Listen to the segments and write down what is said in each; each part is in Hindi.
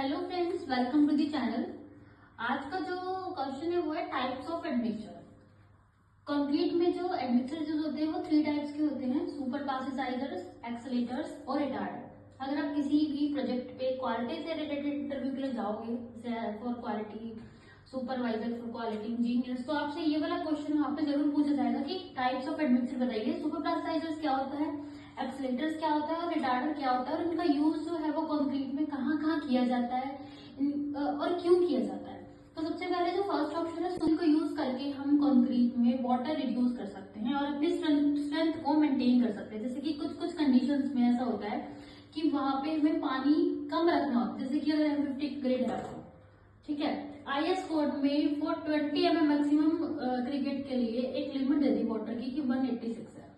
Hello friends, welcome to the channel. आज का जो क्वेश्चन है वो है टाइप्स ऑफ एडमिक्सचर। कंक्रीट में जो एडमिक्सचर होते हैं वो 3 टाइप्स के होते हैं: सुपर प्लास्टिसाइजर्स, एक्सेलेटर्स और रिटार्डर। अगर आप किसी भी प्रोजेक्ट पे क्वालिटी से रिलेटेड इंटरव्यू के लिए जाओगे, जैसे for quality supervisor, for quality engineers, तो आपसे ये वाला क्वेश्चन वहां पे जरूर पूछा जाएगा कि टाइप्स ऑफ एडमिक्सचर बताइए। सुपर प्लास्टिसाइजर्स क्या होता है, एक्सेलेटर्स क्या होता है और रिटार्डर क्या होता है, और इनका यूज जो है वो कंक्रीट में कहाँ कहाँ किया जाता है और क्यों किया जाता है। तो सबसे पहले जो फर्स्ट ऑप्शन है, सुई को यूज करके हम कंक्रीट में वाटर रिड्यूस कर सकते हैं और अपनी स्ट्रेंथ को मेंटेन कर सकते हैं। जैसे कि कुछ कुछ कंडीशंस में ऐसा होता है कि वहां पे हमें पानी कम रखना होता है, जैसे कि अगर M50 ग्रेड है, ठीक है, IS कोड में 420 mm मैक्सिमम क्रिकेट के लिए एक लिमिट दे दी वाटर की कि 186 है।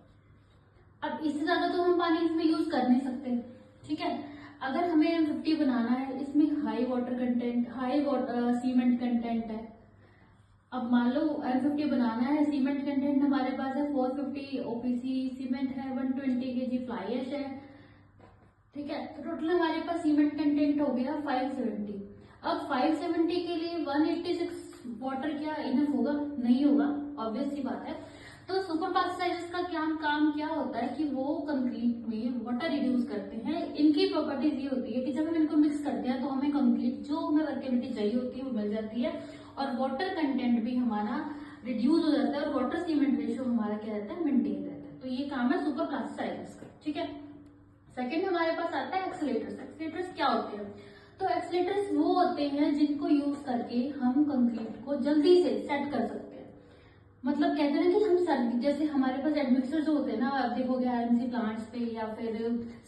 अब इससे ज्यादा तो हम पानी इसमें यूज कर नहीं सकते, ठीक है। अगर हमें M50 बनाना है, इसमें high water content, high cement content है। अब मान लो M50 बनाना है, सीमेंट कंटेंट हमारे पास है 450 OPC सीमेंट है, 120 kg फ्लाई ऐश है, ठीक है। तो टोटल हमारे पास सीमेंट कंटेंट हो गया 570। अब 570 के लिए 186 वाटर क्या इनफ होगा? नहीं होगा, ऑब्वियस सी बात है। तो सुपर प्लास्टिसाइजर्स का क्या काम क्या होता है कि वो कंक्रीट में वाटर रिड्यूस करते हैं। इनकी प्रॉपर्टीज ये होती है कि जब हम इनको मिक्स करते हैं तो हमें कंक्रीट जो हमें वर्केबिलिटी चाहिए होती है वो मिल जाती है, और वाटर कंटेंट भी हमारा रिड्यूस हो जाता है, और वाटर सीमेंट रेशियो हमारा क्या रहता है? मेंटेन रहता है। तो ये काम है सुपर प्लास्टिसाइजर्स का, ठीक है। सेकेंड हमारे पास आता है एक्सेलेटर्स। एक्सेलेटर्स क्या होते हैं? तो एक्सेलेटर्स वो होते हैं जिनको यूज करके हम कंक्रीट को जल्दी से सेट कर सकते हैं। मतलब कहते हैं ना कि हम सर्दी, जैसे हमारे पास एडमिक्सर जो होते हैं ना, आप देखोगे RMC प्लांट्स पे या फिर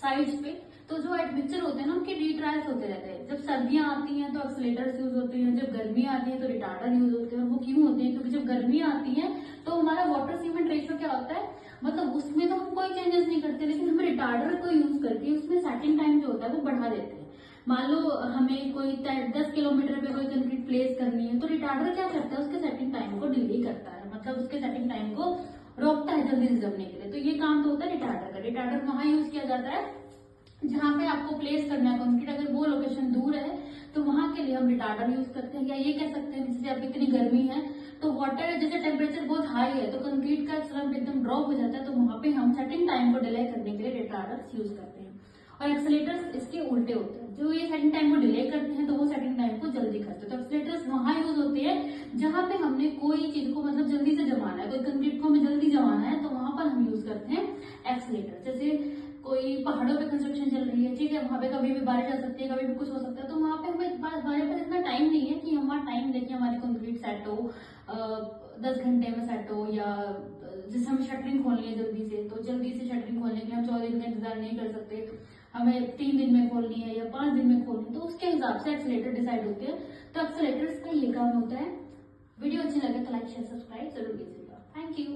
साइट्स पे, तो जो एडमिक्सर होते हैं ना उनके रीट्रायल्स होते रहते हैं। जब सर्दियां आती हैं तो एक्सेलेटर्स यूज होते हैं, जब गर्मी आती है तो रिटार्डर यूज होते हैं। और वो क्यों होते हैं? क्योंकि जब गर्मी आती है तो हमारा वाटर सीमेंट रेशियो क्या होता है, मतलब उसमें तो हम कोई चेंजेस नहीं करते, लेकिन हम रिटार्डर को यूज करके उसमें सेटिंग टाइम जो होता है वो बढ़ा देते हैं। मान लो हमें कोई 10 किलोमीटर पे कोई कंक्रीट प्लेस करनी है, तो रिटार्डर क्या करता है? उसके सेटिंग टाइम को डिले करता है, मतलब उसके सेटिंग टाइम को रोकता है जल्दी से जमने के लिए। तो ये काम तो होता है रिटार्डर का। रिटार्डर वहां यूज किया जाता है जहां पे आपको प्लेस करना है कंक्रीट, अगर वो लोकेशन दूर है तो वहां के लिए हम रिटार्डर यूज करते हैं। या ये कह सकते हैं जैसे अब इतनी गर्मी है तो वाटर, जैसे टेम्परेचर बहुत हाई है तो कंक्रीट का स्लम्प एकदम ड्रॉप हो जाता है, तो वहां पे हम सेटिंग टाइम को डिले करने के लिए रिटार्डर यूज करते हैं। और एक्सेलेटर्स इसके उल्टे होते हैं, जो ये सेटिंग टाइम को डिले करते हैं तो वो सेटिंग टाइम को जल्दी करते हैं। तो एक्सेलेटर्स वहां यूज होते हैं जहां पे हमने कोई चीज को मतलब जल्दी से जमाना है, कोई कंक्रीट को हमें जल्दी जमाना है, तो वहां पर हम यूज करते हैं एक्सेलेटर। जैसे कोई पहाड़ों पे कंस्ट्रक्शन चल रही है, ठीक है, वहां पे कभी भी बारिश आ सकती है, कभी भी कुछ हो सकता है, तो वहां पे हमारे पास इतना टाइम नहीं है कि हम वहाँ टाइम लेके हमारी कंक्रीट सेट हो, 10 घंटे में सेट हो, या जैसे हमें शटरिंग खोलनी है जल्दी से, तो जल्दी से शटरिंग खोलने के लिए हम 14 दिन का इंतजार नहीं कर सकते, हमें 3 दिन में खोलनी है या 5 दिन में खोलनी है, तो उसके हिसाब से एक्सेलेटर डिसाइड होते हैं। तो एक्सेलेटर्स का ये काम होता है। वीडियो अच्छी लगे तो लाइक शेयर सब्सक्राइब जरूर कीजिएगा। Thank you.